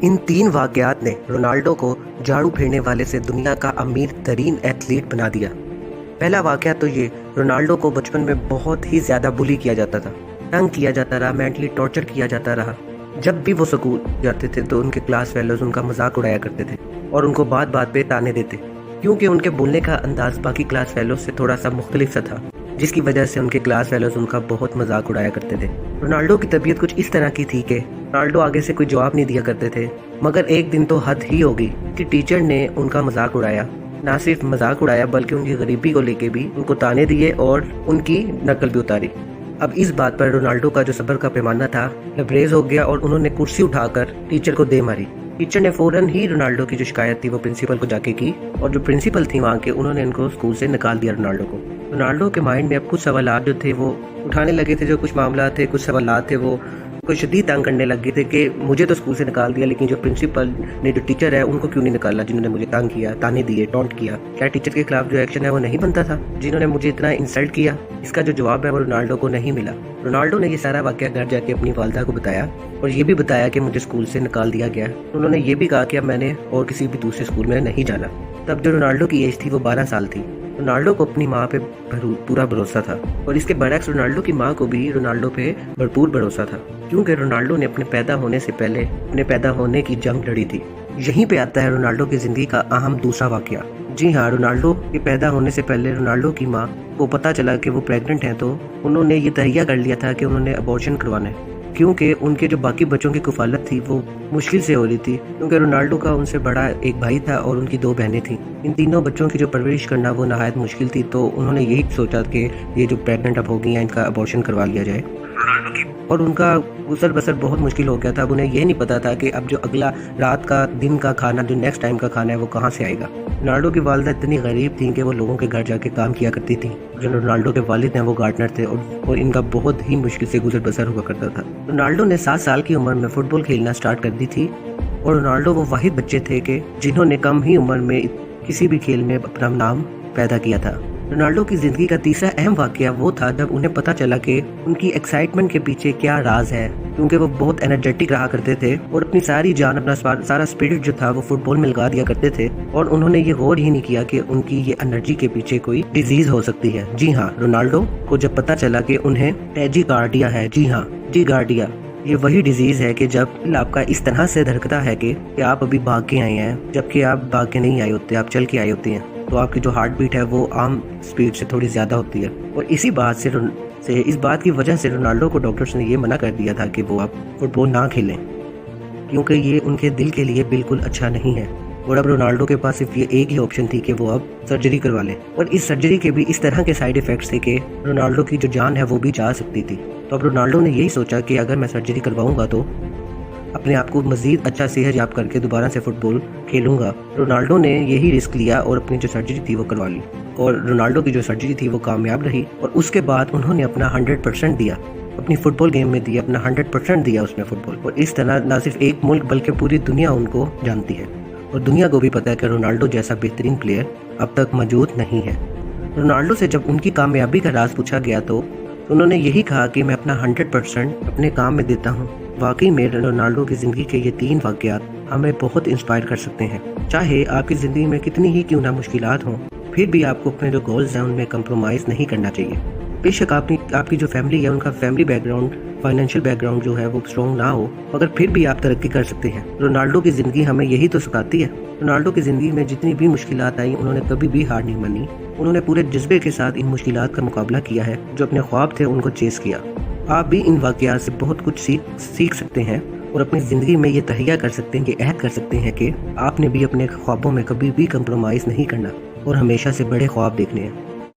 ان 3 واقعات نے رونالڈو کو جھاڑو پھیرنے والے سے دنیا کا امیر ترین ایتھلیٹ بنا دیا۔ پہلا واقعہ تو یہ، رونالڈو کو بچپن میں بہت ہی زیادہ بلی کیا جاتا تھا، تنگ کیا جاتا رہا، مینٹلی ٹارچر کیا جاتا رہا۔ جب بھی وہ اسکول جاتے تھے تو ان کے کلاس فیلوز ان کا مذاق اڑایا کرتے تھے اور ان کو بات بات پہ تانے دیتے، کیونکہ ان کے بولنے کا انداز باقی کلاس فیلوز سے تھوڑا سا مختلف سا تھا، جس کی وجہ سے ان کے کلاس فیلوز ان کا بہت مذاق اڑایا کرتے تھے۔ رونالڈو کی طبیعت کچھ اس طرح کی تھی کہ رونالڈو آگے سے کوئی جواب نہیں دیا کرتے تھے، مگر ایک دن تو حد ہی ہوگی کہ ٹیچر نے ان کا مذاق اڑایا۔ نہ صرف مذاق اڑایا بلکہ ان کی غریبی کو لے کے بھی ان کو تانے دیے اور ان کی نقل بھی اتاری۔ اب اس بات پر رونالڈو کا جو صبر کا پیمانہ تھا لبریز ہو گیا اور انہوں نے کرسی اٹھا کر ٹیچر کو دے ماری۔ ٹیچر نے فوراً ہی رونالڈو کی جو شکایت تھی وہ پرنسپل کو جا کے کی، اور جو پرنسپل تھی وہاں کے، انہوں نے ان کو اسکول سے نکال دیا رونالڈو کو۔ رونالڈو کے مائنڈ میں اب کچھ سوالات جو تھے وہ اٹھانے لگے تھے، جو کچھ معاملات تھے، کچھ سوالات تھے، وہ کوئی شدید تنگ کرنے لگ گئے تھے کہ مجھے تو اسکول سے نکال دیا، لیکن جو پرنسپل نے، جو ٹیچر ہے، ان کو کیوں نہیں نکالا جنہوں نے مجھے تنگ کیا، تانے دیے، ٹونٹ کیا؟ کیا ٹیچر کے خلاف جو ایکشن ہے وہ نہیں بنتا تھا؟ جنہوں نے مجھے اتنا انسلٹ کیا، اس کا جو جواب ہے وہ رونالڈو کو نہیں ملا۔ رونالڈو نے یہ سارا واقعہ گھر جا کے اپنی والدہ کو بتایا اور یہ بھی بتایا کہ مجھے اسکول سے نکال دیا گیا۔ انہوں نے یہ بھی کہا کہ اب میں نے اور کسی بھی دوسرے اسکول میں نہیں جانا۔ تب جو رونالڈو کی ایج تھی وہ 12 سال تھی۔ رونالڈو کو اپنی ماں پہ پورا بھروسہ تھا، اور اس کے برعکس رونالڈو کی ماں کو بھی رونالڈو پہ بھرپور بھروسہ تھا، کیونکہ رونالڈو نے اپنے پیدا ہونے سے پہلے اپنے پیدا ہونے کی جنگ لڑی تھی۔ یہیں پہ آتا ہے رونالڈو کی زندگی کا اہم دوسرا واقعہ۔ جی ہاں، رونالڈو کے پیدا ہونے سے پہلے رونالڈو کی ماں کو پتا چلا کہ وہ پریگننٹ ہیں، تو انہوں نے یہ تہیہ کر لیا تھا کہ انہوں نے ابورشن کروانا ہے، کیونکہ ان کے جو باقی بچوں کی کفالت تھی وہ مشکل سے ہو رہی تھی، کیونکہ رونالڈو کا ان سے بڑا ایک بھائی تھا اور ان کی 2 بہنیں تھیں۔ ان تینوں بچوں کی جو پرورش کرنا وہ نہایت مشکل تھی، تو انہوں نے یہی سوچا کہ یہ جو پریگننٹ اب ہو گئی ہیں ان کا ابورشن کروا لیا جائے، اور ان کا گزر بسر بہت مشکل ہو گیا تھا۔ اب انہیں یہ نہیں پتا تھا کہ اب جو اگلا رات کا، دن کا کھانا، جو نیکسٹ ٹائم کا کھانا ہے وہ کہاں سے آئے گا۔ رونالڈو کی والدہ اتنی غریب تھیں کہ وہ لوگوں کے گھر جا کے کام کیا کرتی تھیں۔ جو رونالڈو کے والد ہیں وہ گارڈنر تھے، اور ان کا بہت ہی مشکل سے گزر بسر ہوا کرتا تھا۔ رونالڈو نے 7 سال کی عمر میں فٹ بال کھیلنا سٹارٹ کر دی تھی، اور رونالڈو وہ واحد بچے تھے کہ جنہوں نے کم ہی عمر میں کسی بھی کھیل میں اپنا نام پیدا کیا تھا۔ رونالڈو کی زندگی کا تیسرا اہم واقعہ وہ تھا جب انہیں پتا چلا کہ ان کی ایکسائٹمنٹ کے پیچھے کیا راز ہے، کیونکہ وہ بہت انرجیٹک رہا کرتے تھے اور اپنی ساری جان، اپنا سارا اسپرٹ جو تھا وہ فٹ بال میں لگا دیا کرتے تھے، اور انہوں نے یہ غور ہی نہیں کیا کہ ان کی یہ انرجی کے پیچھے کوئی ڈیزیز ہو سکتی ہے۔ جی ہاں، رونالڈو کو جب پتا چلا کہ انہیں ٹیجی کارڈیا ہے، جی ہاں، جی کارڈیا، یہ وہی ڈیزیز ہے کہ جب آپ کا اس طرح سے دھڑکتا ہے کہ آپ ابھی بھاگ کے آئے ہیں، جبکہ آپ بھاگ کے نہیں آئے ہوتے، آپ چل کے آئے ہوتے ہیں، تو آپ کی جو ہارٹ بیٹ ہے وہ عام سپیڈ سے تھوڑی زیادہ ہوتی ہے، اور اس بات کی وجہ سے رونالڈو کو ڈاکٹرز نے یہ منع کر دیا تھا کہ وہ اب فٹ بال نہ کھیلیں، کیونکہ یہ ان کے دل کے لیے بالکل اچھا نہیں ہے۔ اور اب رونالڈو کے پاس صرف یہ ایک ہی آپشن تھی کہ وہ اب سرجری کروا لیں، اور اس سرجری کے بھی اس طرح کے سائیڈ ایفیکٹس تھے کہ رونالڈو کی جو جان ہے وہ بھی جا سکتی تھی۔ تو اب رونالڈو نے یہی سوچا کہ اگر میں سرجری کرواؤں گا تو اپنے آپ کو مزید اچھا صحت یاب کر کے دوبارہ سے فٹ بال کھیلوں گا۔ رونالڈو نے یہی رسک لیا اور اپنی جو سرجری تھی وہ کروا لی، اور رونالڈو کی جو سرجری تھی وہ کامیاب رہی، اور اس کے بعد انہوں نے اپنا 100% دیا، اپنی فٹ بال گیم میں دیا، اپنا 100% دیا اس میں فٹ بال، اور اس طرح نہ صرف ایک ملک بلکہ پوری دنیا ان کو جانتی ہے، اور دنیا کو بھی پتا ہے کہ رونالڈو جیسا بہترین پلیئر اب تک موجود نہیں ہے۔ رونالڈو سے جب ان کی کامیابی کا راز پوچھا گیا تو انہوں نے یہی کہا کہ میں اپنا 100% اپنے کام میں دیتا ہوں۔ واقعی میں رونالڈو کی زندگی کے یہ 3 واقعات ہمیں بہت انسپائر کر سکتے ہیں۔ چاہے آپ کی زندگی میں کتنی ہی کیوں نہ مشکلات ہوں، پھر بھی آپ کو اپنے جو گولز ہیں ان میں کمپرومائز نہیں کرنا چاہیے۔ بے شک آپ کی جو فیملی ہے ان کا family back ground, financial back ground جو ہے وہ اسٹرانگ نہ ہو، مگر پھر بھی آپ ترقی کر سکتے ہیں۔ رونالڈو کی زندگی ہمیں یہی تو سکھاتی ہے۔ رونالڈو کی زندگی میں جتنی بھی مشکلات آئیں انہوں نے کبھی بھی ہار نہیں مانی، انہوں نے پورے جذبے کے ساتھ ان مشکلات کا مقابلہ کیا ہے، جو اپنے خواب تھے ان کو چیز کیا۔ آپ بھی ان واقعات سے بہت کچھ سیکھ سکتے ہیں، اور اپنی زندگی میں یہ تہیہ کر سکتے ہیں، یہ عہد کر سکتے ہیں کہ آپ نے بھی اپنے خوابوں میں کبھی بھی کمپرومائز نہیں کرنا اور ہمیشہ سے بڑے خواب دیکھنے ہیں۔